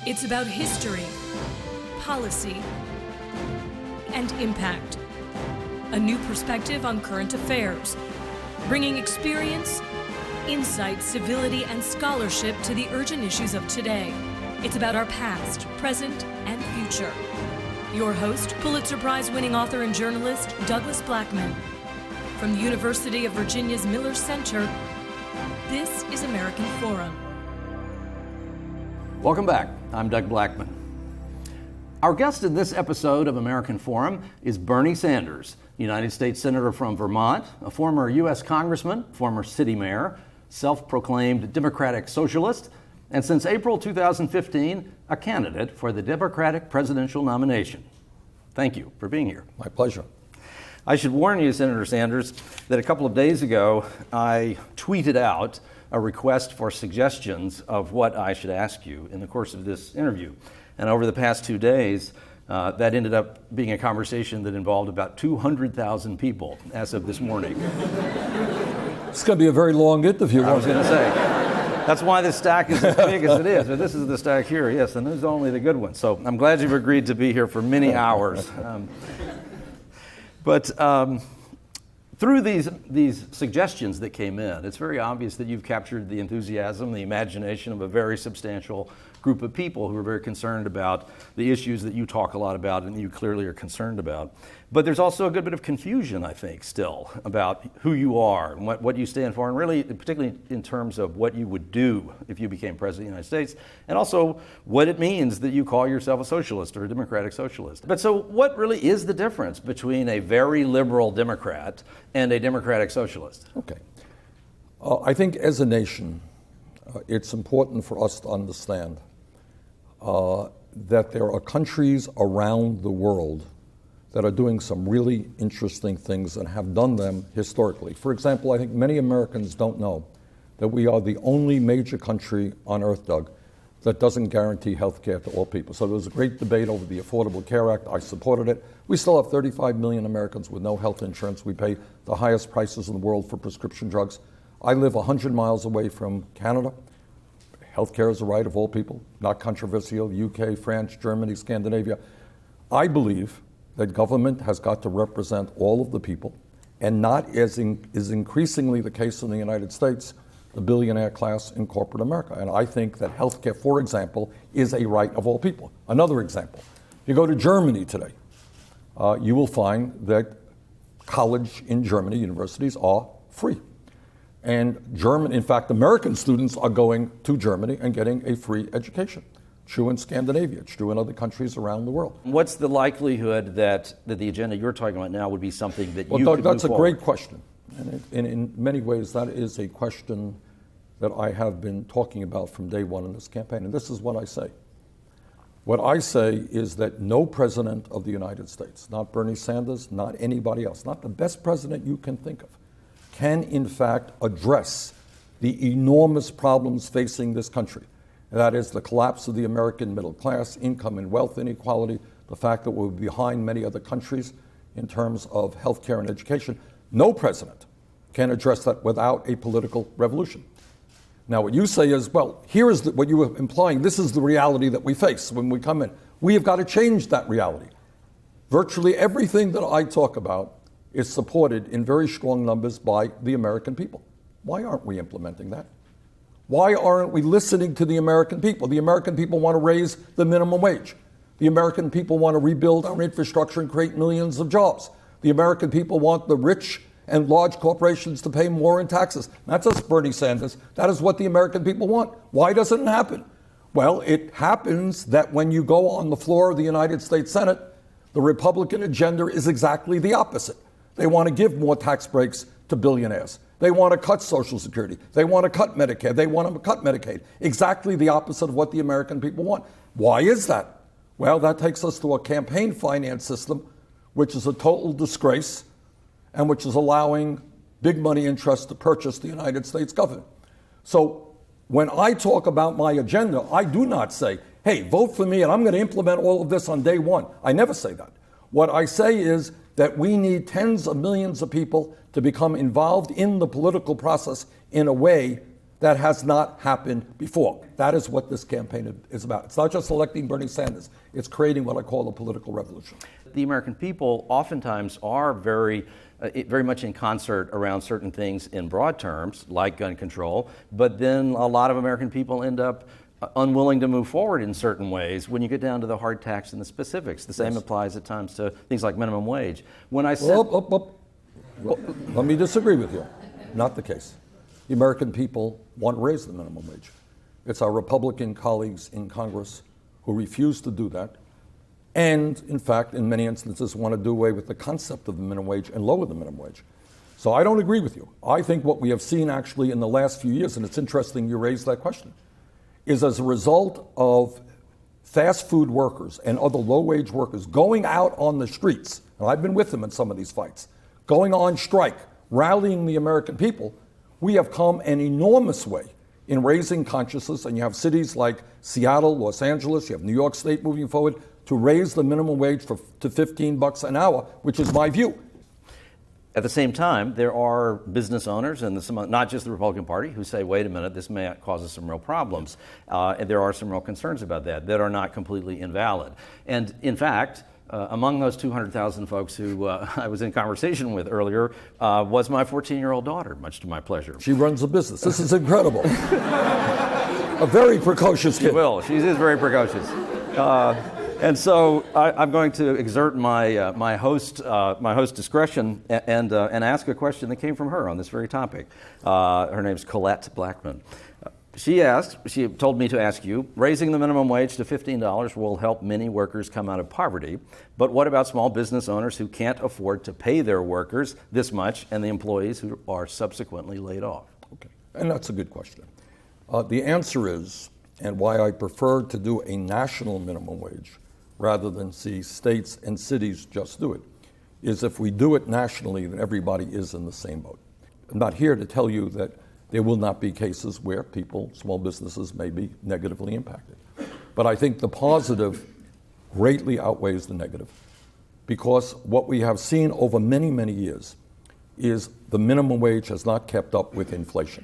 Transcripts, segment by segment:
It's about history, policy, and impact. A new perspective on current affairs, bringing experience, insight, civility, and scholarship to the urgent issues of today. It's about our past, present, and future. Your host, Pulitzer Prize-winning author and journalist, Douglas Blackmon. From the University of Virginia's Miller Center, this is American Forum. Welcome back. I'm Doug Blackmon. Our guest in this episode of American Forum is Bernie Sanders, United States Senator from Vermont, a former U.S. Congressman, former city mayor, self-proclaimed Democratic socialist, and since April 2015, a candidate for the Democratic presidential nomination. Thank you for being here. My pleasure. I should warn you, Senator Sanders, that a couple of days ago, I tweeted out a request for suggestions of what I should ask you in the course of this interview. And over the past 2 days, that ended up being a conversation that involved about 200,000 people as of this morning. It's going to be a very long interview. I was going to say, that's why this stack is as big as it is. This is the stack here, yes, and this is only the good ones. So I'm glad you've agreed to be here for many hours. But through these suggestions that came in, it's very obvious that you've captured the enthusiasm, the imagination of a very substantial group of people who are very concerned about the issues that you talk a lot about and you clearly are concerned about. But there's also a good bit of confusion, I think, still about who you are and what you stand for, and really, particularly in terms of what you would do if you became president of the United States, and also what it means that you call yourself a socialist or a democratic socialist. But so what really is the difference between a very liberal Democrat and a democratic socialist? Okay. I think as a nation, it's important for us to understand that there are countries around the world that are doing some really interesting things and have done them historically. For example, I think many Americans don't know that we are the only major country on earth, Doug, that doesn't guarantee health care to all people. So there was a great debate over the Affordable Care Act. I supported it. We still have 35 million Americans with no health insurance. We pay the highest prices in the world for prescription drugs. I live 100 miles away from Canada. Health care is a right of all people, not controversial. UK, France, Germany, Scandinavia. I believe that government has got to represent all of the people, and not, as is increasingly the case in the United States, the billionaire class in corporate America. And I think that healthcare, for example, is a right of all people. Another example, you go to Germany today, you will find that college in Germany, universities, are free. And in fact, American students are going to Germany and getting a free education. True in Scandinavia, it's true in other countries around the world. What's the likelihood that the agenda you're talking about now would be something that well, you Doug, could that's move a forward? great question. And in many ways, that is a question that I have been talking about from day one in this campaign. And this is what I say. What I say is that no president of the United States, not Bernie Sanders, not anybody else, not the best president you can think of, can in fact address the enormous problems facing this country. And that is the collapse of the American middle class, income and wealth inequality, the fact that we're behind many other countries in terms of healthcare and education. No president can address that without a political revolution. Now, what you say is, well, here is what you were implying. This is the reality that we face when we come in. We have got to change that reality. Virtually everything that I talk about is supported in very strong numbers by the American people. Why aren't we implementing that? Why aren't we listening to the American people? The American people want to raise the minimum wage. The American people want to rebuild our infrastructure and create millions of jobs. The American people want the rich and large corporations to pay more in taxes. Not just Bernie Sanders. That is what the American people want. Why doesn't it happen? Well, it happens that when you go on the floor of the United States Senate, the Republican agenda is exactly the opposite. They want to give more tax breaks to billionaires. They want to cut Social Security. They want to cut Medicare. They want to cut Medicaid. Exactly the opposite of what the American people want. Why is that? Well, that takes us to a campaign finance system, which is a total disgrace and which is allowing big money interests to purchase the United States government. So when I talk about my agenda, I do not say, hey, vote for me and I'm going to implement all of this on day one. I never say that. What I say is that we need tens of millions of people to become involved in the political process in a way That has not happened before. That is what this campaign is about. It's not just electing Bernie Sanders. It's creating what I call a political revolution. The American people oftentimes are very much in concert around certain things in broad terms, like gun control, but then a lot of American people end up unwilling to move forward in certain ways when you get down to the hard tax and the specifics. The same applies at times to things like minimum wage. When I said... Well, let me disagree with you. Not the case. The American people want to raise the minimum wage. It's our Republican colleagues in Congress who refuse to do that, and in fact, in many instances, want to do away with the concept of the minimum wage and lower the minimum wage. So I don't agree with you. I think what we have seen actually in the last few years, and it's interesting you raised that question, is as a result of fast food workers and other low-wage workers going out on the streets, and I've been with them in some of these fights, going on strike, rallying the American people, we have come an enormous way in raising consciousness, and you have cities like Seattle, Los Angeles, you have New York State moving forward to raise the minimum wage to $15 an hour, which is my view. At the same time, there are business owners, and not just the Republican Party, who say, wait a minute, this may cause us some real problems. And there are some real concerns about that are not completely invalid. And in fact, among those 200,000 folks who I was in conversation with earlier was my 14-year-old daughter, much to my pleasure. She runs a business. This is incredible. A very precocious kid. She will. She is very precocious. And so I'm going to exert my host discretion and ask a question that came from her on this very topic. Her name's Colette Blackman. She told me to ask you, raising the minimum wage to $15 will help many workers come out of poverty, but what about small business owners who can't afford to pay their workers this much and the employees who are subsequently laid off? Okay, and that's a good question. The answer is, and why I prefer to do a national minimum wage rather than see states and cities just do it, is if we do it nationally, then everybody is in the same boat. I'm not here to tell you that there will not be cases where people, small businesses, may be negatively impacted. But I think the positive greatly outweighs the negative, because what we have seen over many, many years is the minimum wage has not kept up with inflation,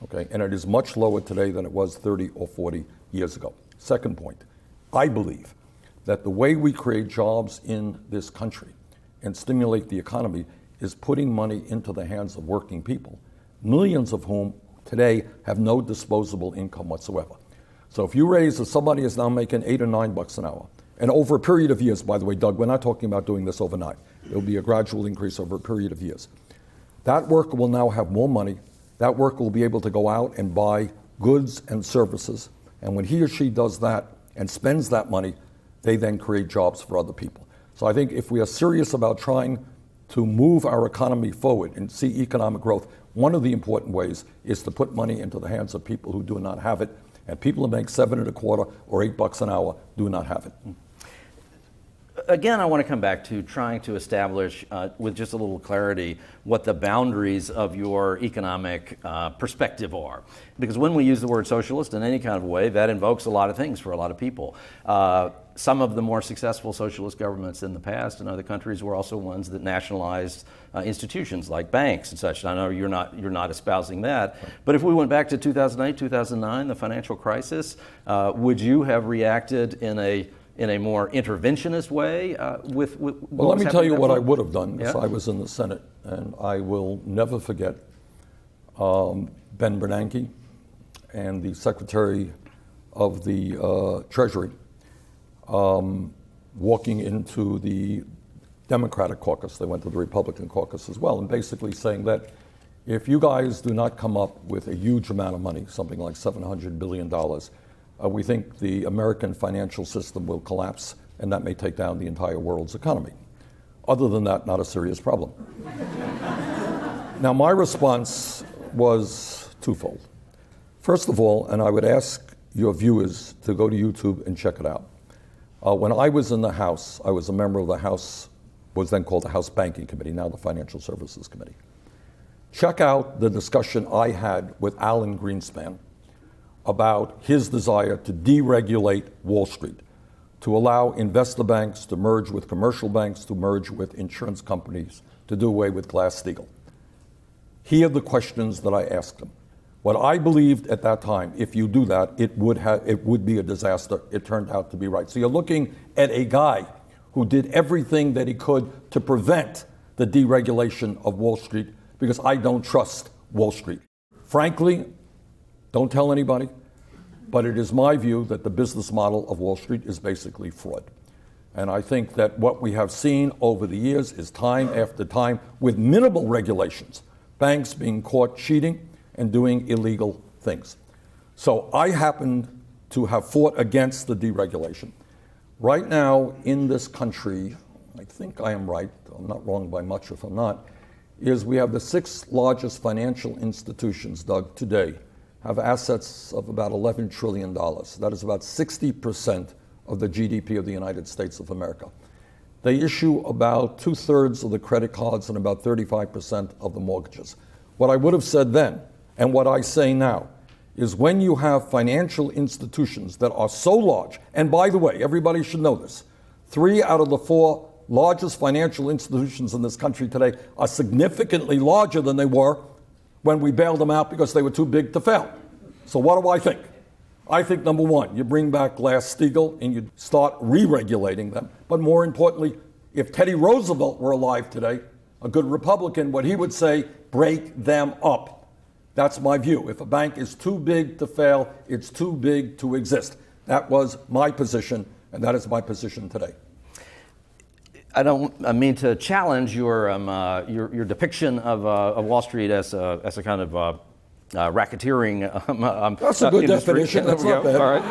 okay? And it is much lower today than it was 30 or 40 years ago. Second point, I believe that the way we create jobs in this country and stimulate the economy is putting money into the hands of working people, millions of whom today have no disposable income whatsoever. So if you raise, if somebody is now making $8 or $9 an hour, and over a period of years, by the way, Doug, we're not talking about doing this overnight. It will be a gradual increase over a period of years. That worker will now have more money. That worker will be able to go out and buy goods and services. And when he or she does that and spends that money, they then create jobs for other people. So I think if we are serious about trying to move our economy forward and see economic growth, one of the important ways is to put money into the hands of people who do not have it, and people who make $7.25 or $8 an hour do not have it. Again, I want to come back to trying to establish, with just a little clarity, what the boundaries of your economic perspective are. Because when we use the word socialist in any kind of way, that invokes a lot of things for a lot of people. Some of the more successful socialist governments in the past in other countries were also ones that nationalized institutions like banks and such. And I know you're not espousing that. But if we went back to 2008, 2009, the financial crisis, would you have reacted in a more interventionist way with well, let me tell you what I would have done if Yeah. I was in the Senate, and I will never forget Ben Bernanke and the Secretary of the Treasury walking into the Democratic caucus. They went to the Republican caucus as well, and basically saying that if you guys do not come up with a huge amount of money, something like $700 billion, we think the American financial system will collapse, and that may take down the entire world's economy. Other than that, not a serious problem. Now, my response was twofold. First of all, and I would ask your viewers to go to YouTube and check it out. When I was in the House, I was a member of the House, was then called the House Banking Committee, now the Financial Services Committee. Check out the discussion I had with Alan Greenspan about his desire to deregulate Wall Street, to allow investor banks to merge with commercial banks, to merge with insurance companies, to do away with Glass-Steagall. Here are the questions that I asked him. What I believed at that time, if you do that, it would be a disaster. It turned out to be right. So you're looking at a guy who did everything that he could to prevent the deregulation of Wall Street, because I don't trust Wall Street. Frankly, don't tell anybody, but it is my view that the business model of Wall Street is basically fraud. And I think that what we have seen over the years is time after time, with minimal regulations, banks being caught cheating and doing illegal things. So I happen to have fought against the deregulation. Right now in this country, I think I am right, I'm not wrong by much if I'm not, is we have the 6 largest financial institutions, Doug, today have assets of about $11 trillion. That is about 60% of the GDP of the United States of America. They issue about 2/3 of the credit cards and about 35% of the mortgages. What I would have said then, and what I say now, is when you have financial institutions that are so large, and by the way, everybody should know this, 3 out of the 4 largest financial institutions in this country today are significantly larger than they were when we bailed them out because they were too big to fail. So what do I think? I think, number one, you bring back Glass-Steagall and you start re-regulating them. But more importantly, if Teddy Roosevelt were alive today, a good Republican, what he would say, break them up. That's my view. If a bank is too big to fail, it's too big to exist. That was my position, and that is my position today. I don't mean to challenge your depiction of Wall Street as a kind of racketeering. That's a good industry. definition. That's not bad. All right.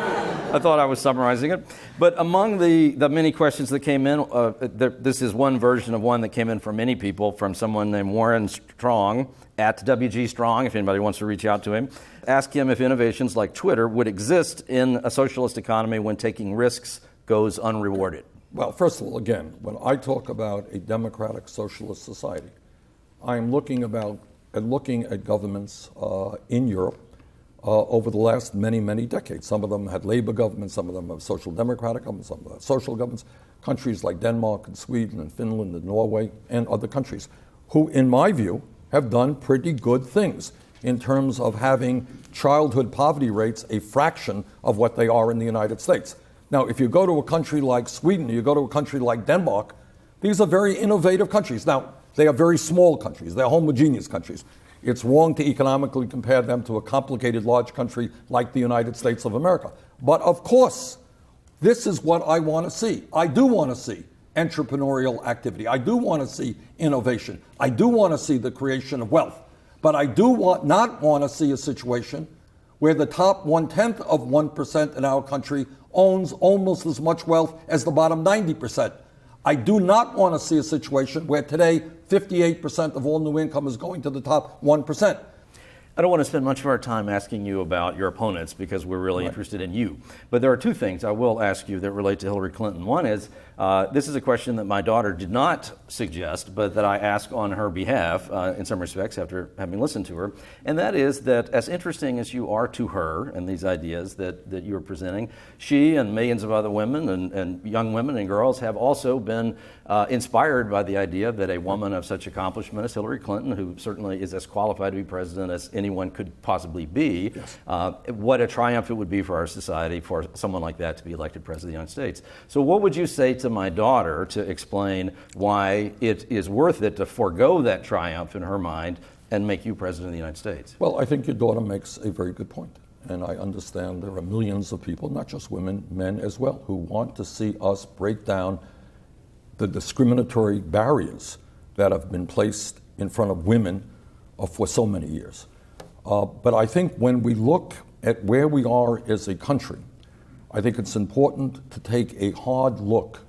I thought I was summarizing it. But among the many questions that came in, this is one version of one that came in from many people, from someone named Warren Strong, at WG Strong, if anybody wants to reach out to him. Ask him if innovations like Twitter would exist in a socialist economy when taking risks goes unrewarded. Well, first of all, again, when I talk about a democratic socialist society, I am looking at governments in Europe over the last many, many decades. Some of them had labor governments, some of them have social democratic governments, some of them have social governments. Countries like Denmark and Sweden and Finland and Norway and other countries who, in my view, have done pretty good things in terms of having childhood poverty rates a fraction of what they are in the United States. Now, if you go to a country like Sweden, you go to a country like Denmark, these are very innovative countries. Now, they are very small countries. They're homogeneous countries. It's wrong to economically compare them to a complicated large country like the United States of America. But of course, this is what I want to see. I do want to see entrepreneurial activity. I do want to see innovation. I do want to see the creation of wealth. But I do not want to see a situation where the top 1/10 of 1% in our country owns almost as much wealth as the bottom 90%. I do not want to see a situation where today 58% of all new income is going to the top 1%. I don't want to spend much of our time asking you about your opponents because we're really interested in you. But there are 2 things I will ask you that relate to Hillary Clinton. One is, this is a question that my daughter did not suggest, but that I ask on her behalf in some respects after having listened to her. And that is that as interesting as you are to her and these ideas that you are presenting, she and millions of other women and young women and girls have also been inspired by the idea that a woman of such accomplishment as Hillary Clinton, who certainly is as qualified to be president as anyone could possibly be, yes. What a triumph it would be for our society for someone like that to be elected president of the United States. So what would you say to my daughter to explain why it is worth it to forego that triumph in her mind and make you president of the United States? Well, I think your daughter makes a very good point. And I understand there are millions of people, not just women, men as well, who want to see us break down the discriminatory barriers that have been placed in front of women for so many years. But I think when we look at where we are as a country, I think it's important to take a hard look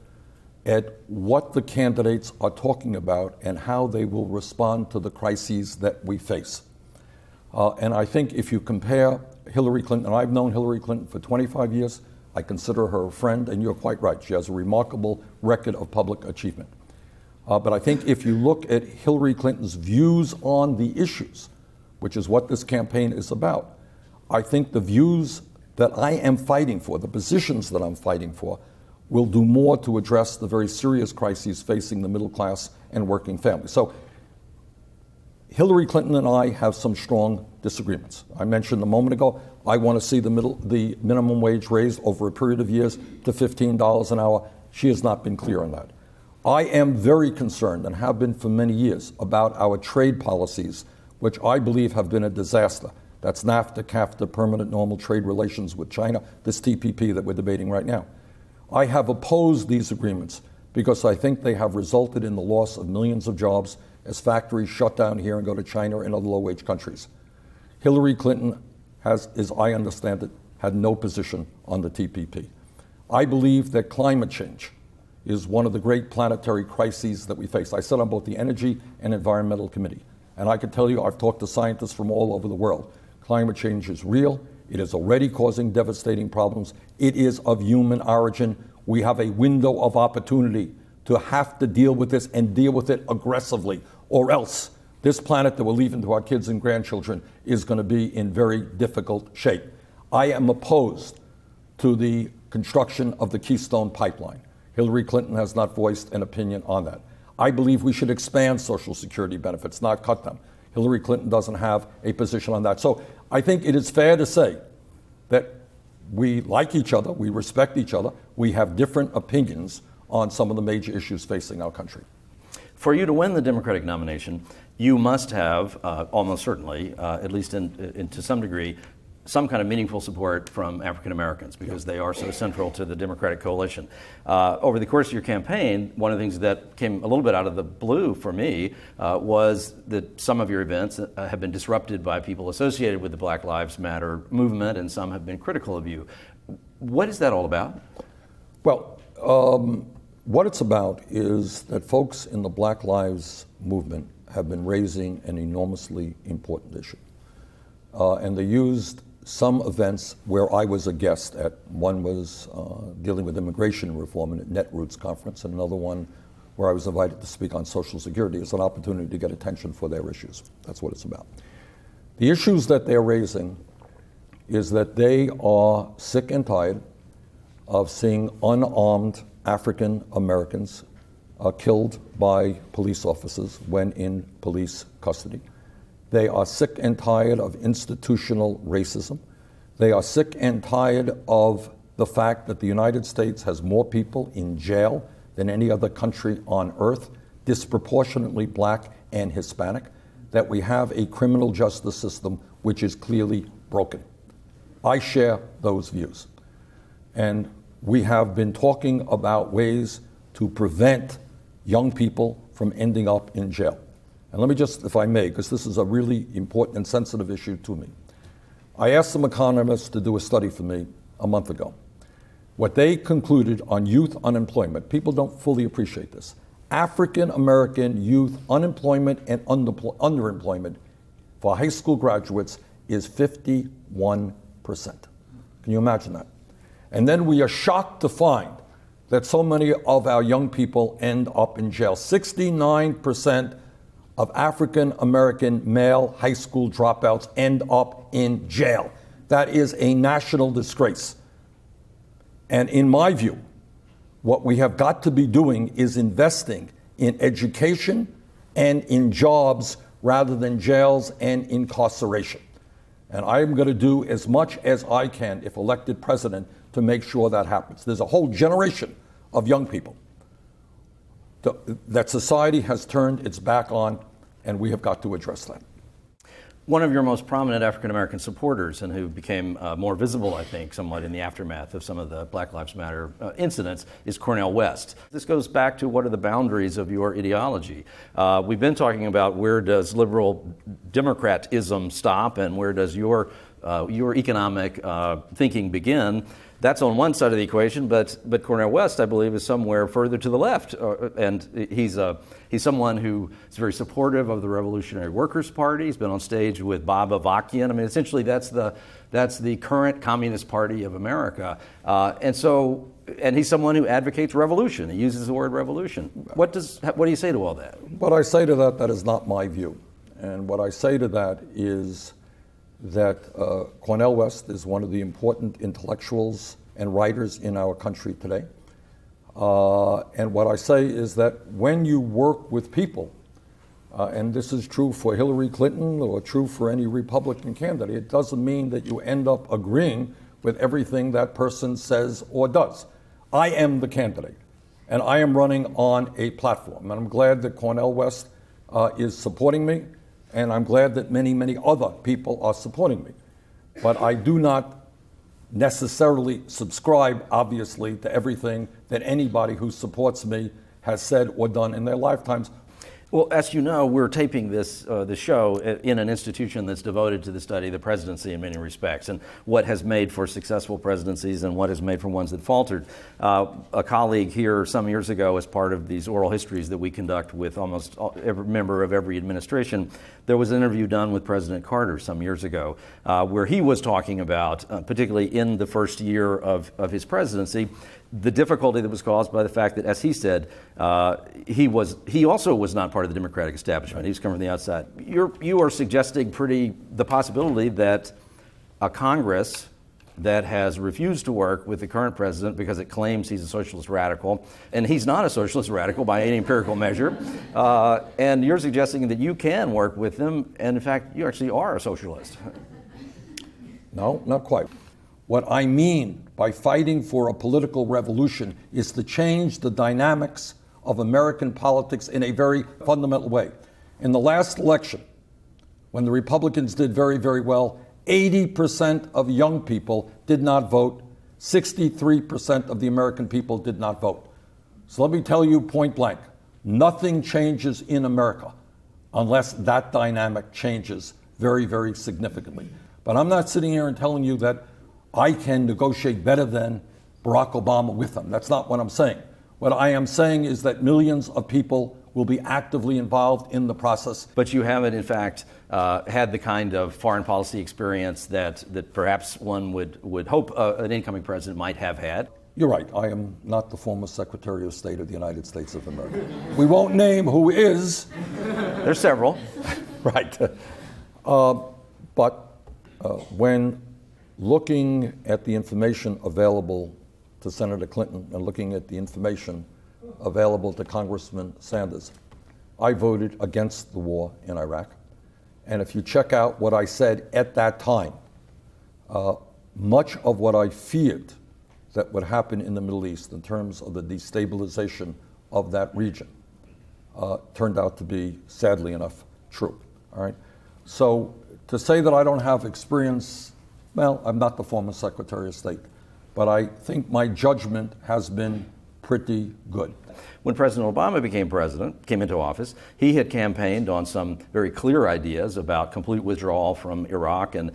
at what the candidates are talking about and how they will respond to the crises that we face. And I think if you compare Hillary Clinton, and I've known Hillary Clinton for 25 years, I consider her a friend, and you're quite right. She has a remarkable record of public achievement. But I think if you look at Hillary Clinton's views on the issues, which is what this campaign is about, I think the views that I am fighting for, the positions that I'm fighting for, will do more to address the very serious crises facing the middle class and working families. So Hillary Clinton and I have some strong disagreements. I mentioned a moment ago, I want to see the minimum wage raised over a period of years to $15 an hour. She has not been clear on that. I am very concerned, and have been for many years, about our trade policies, which I believe have been a disaster. That's NAFTA, CAFTA, permanent normal trade relations with China, this TPP that we're debating right now. I have opposed these agreements because I think they have resulted in the loss of millions of jobs as factories shut down here and go to China and other low-wage countries. Hillary Clinton has, as I understand it, had no position on the TPP. I believe that climate change is one of the great planetary crises that we face. I sit on both the Energy and Environmental Committee, and I can tell you I've talked to scientists from all over the world. Climate change is real. It is already causing devastating problems. It is of human origin. We have a window of opportunity to have to deal with this and deal with it aggressively, or else this planet that we're leaving to our kids and grandchildren is going to be in very difficult shape. I am opposed to the construction of the Keystone Pipeline. Hillary Clinton has not voiced an opinion on that. I believe we should expand Social Security benefits, not cut them. Hillary Clinton doesn't have a position on that. So I think it is fair to say that we like each other, we respect each other, we have different opinions on some of the major issues facing our country. For you to win the Democratic nomination, you must have, almost certainly, at least to some degree, some kind of meaningful support from African Americans, because they are so central to the Democratic coalition. Over the course of your campaign, one of the things that came a little bit out of the blue for me was that some of your events have been disrupted by people associated with the Black Lives Matter movement, and some have been critical of you. What is that all about? Well, what it's about is that folks in the Black Lives movement have been raising an enormously important issue. And they used some events where I was a guest at. One was dealing with immigration reform at Netroots conference, and another one where I was invited to speak on Social Security as an opportunity to get attention for their issues. That's what it's about. The issues that they're raising is that they are sick and tired of seeing unarmed African Americans killed by police officers when in police custody. They are sick and tired of institutional racism. They are sick and tired of the fact that the United States has more people in jail than any other country on earth, disproportionately Black and Hispanic, that we have a criminal justice system which is clearly broken. I share those views. And we have been talking about ways to prevent young people from ending up in jail. And let me just, if I may, because this is a really important and sensitive issue to me. I asked some economists to do a study for me a month ago. What they concluded on youth unemployment, people don't fully appreciate this. African American youth unemployment and underemployment for high school graduates is 51%. Can you imagine that? And then we are shocked to find that so many of our young people end up in jail. 69% of African American male high school dropouts end up in jail. That is a national disgrace. And in my view, what we have got to be doing is investing in education and in jobs rather than jails and incarceration. And I'm going to do as much as I can, if elected president, to make sure that happens. There's a whole generation of young people that society has turned its back on, and we have got to address that. One of your most prominent African American supporters, and who became more visible, I think, somewhat in the aftermath of some of the Black Lives Matter incidents, is Cornel West. This goes back to what are the boundaries of your ideology. We've been talking about where does liberal democratism stop and where does your economic thinking begin. That's on one side of the equation, but Cornel West, I believe, is somewhere further to the left, and he's someone who is very supportive of the Revolutionary Workers' Party. He's been on stage with Bob Avakian. I mean, essentially, that's the current Communist Party of America, and he's someone who advocates revolution. He uses the word revolution. What do you say to all that? What I say to that is not my view, and what I say to that is that Cornel West is one of the important intellectuals and writers in our country today. And what I say is that when you work with people and this is true for Hillary Clinton or true for any Republican candidate, it doesn't mean that you end up agreeing with everything that person says or does. I am the candidate, and I am running on a platform, and I'm glad that Cornel West is supporting me, and I'm glad that many, many other people are supporting me. But I do not necessarily subscribe, obviously, to everything that anybody who supports me has said or done in their lifetimes. Well, as you know, we're taping this show in an institution that's devoted to the study of the presidency in many respects, and what has made for successful presidencies and what has made for ones that faltered. A colleague here some years ago, as part of these oral histories that we conduct with almost every member of every administration, there was an interview done with President Carter some years ago, where he was talking about, particularly in the first year of his presidency, the difficulty that was caused by the fact that, as he said, he also was not part of the Democratic establishment. He was coming from the outside. You are suggesting the possibility that a Congress that has refused to work with the current president because it claims he's a socialist radical, and he's not a socialist radical by any empirical measure, and you're suggesting that you can work with him, and in fact, you actually are a socialist. No, not quite. What I mean by fighting for a political revolution is to change the dynamics of American politics in a very fundamental way. In the last election, when the Republicans did very, very well, 80% of young people did not vote. 63% of the American people did not vote. So let me tell you point blank, nothing changes in America unless that dynamic changes very, very significantly. But I'm not sitting here and telling you that I can negotiate better than Barack Obama with them. That's not what I'm saying. What I am saying is that millions of people will be actively involved in the process. But you haven't, in fact, had the kind of foreign policy experience that perhaps one would hope an incoming president might have had. You're right. I am not the former Secretary of State of the United States of America. We won't name who is. There's several. Right. But when looking at the information available to Senator Clinton and looking at the information available to Congressman Sanders, I voted against the war in Iraq. And if you check out what I said at that time, much of what I feared that would happen in the Middle East in terms of the destabilization of that region turned out to be, sadly enough, true. All right. So to say that I don't have experience, well, I'm not the former Secretary of State, but I think my judgment has been pretty good. When President Obama came into office, he had campaigned on some very clear ideas about complete withdrawal from Iraq and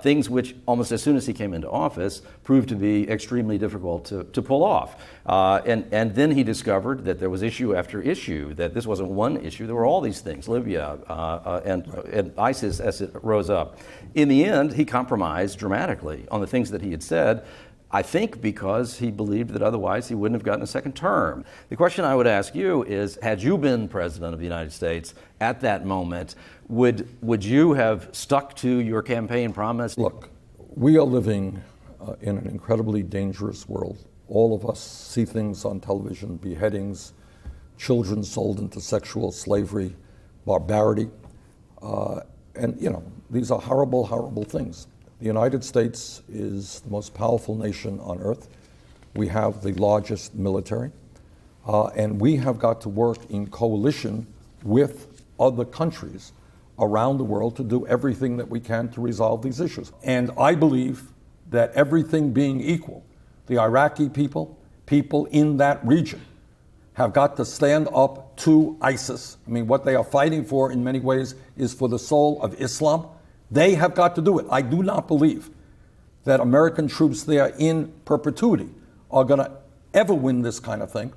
things which, almost as soon as he came into office, proved to be extremely difficult to pull off. And then he discovered that there was issue after issue, that this wasn't one issue, there were all these things, Libya and ISIS as it rose up. In the end, he compromised dramatically on the things that he had said, I think because he believed that otherwise he wouldn't have gotten a second term. The question I would ask you is, had you been president of the United States at that moment, would you have stuck to your campaign promise? Look, we are living in an incredibly dangerous world. All of us see things on television, beheadings, children sold into sexual slavery, barbarity. And, you know, these are horrible, horrible things. The United States is the most powerful nation on earth. We have the largest military, and we have got to work in coalition with other countries around the world to do everything that we can to resolve these issues. And I believe that everything being equal, the Iraqi people in that region, have got to stand up to ISIS. I mean, what they are fighting for in many ways is for the soul of Islam. They have got to do it. I do not believe that American troops there in perpetuity are going to ever win this kind of thing,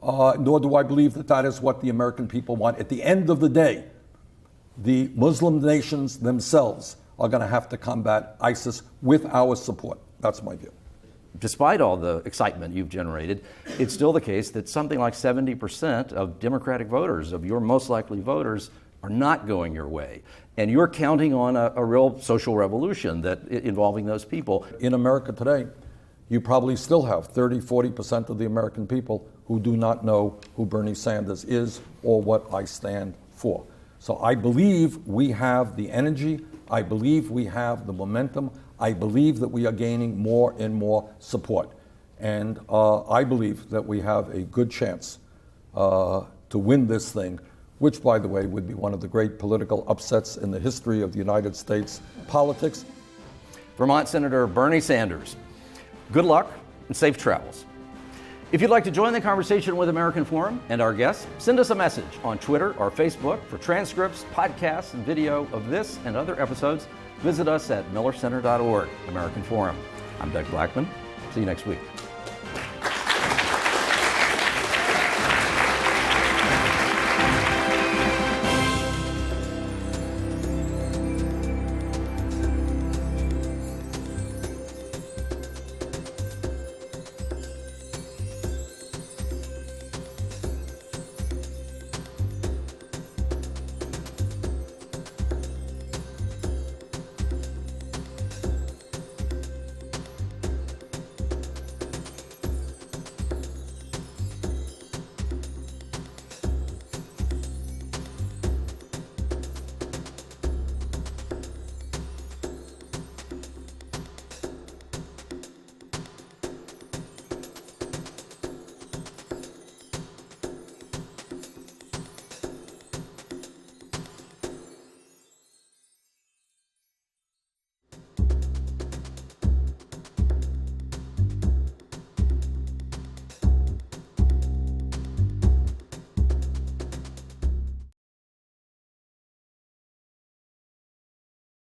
nor do I believe that that is what the American people want. At the end of the day, the Muslim nations themselves are going to have to combat ISIS with our support. That's my view. Despite all the excitement you've generated, it's still the case that something like 70% of Democratic voters, of your most likely voters, are not going your way. And you're counting on a real social revolution involving those people. In America today, you probably still have 30-40% of the American people who do not know who Bernie Sanders is or what I stand for. So I believe we have the energy. I believe we have the momentum. I believe that we are gaining more and more support. And I believe that we have a good chance to win this thing, which, by the way, would be one of the great political upsets in the history of the United States politics. Vermont Senator Bernie Sanders, good luck and safe travels. If you'd like to join the conversation with American Forum and our guests, send us a message on Twitter or Facebook. For transcripts, podcasts, and video of this and other episodes, visit us at millercenter.org. American Forum. I'm Doug Blackman. See you next week.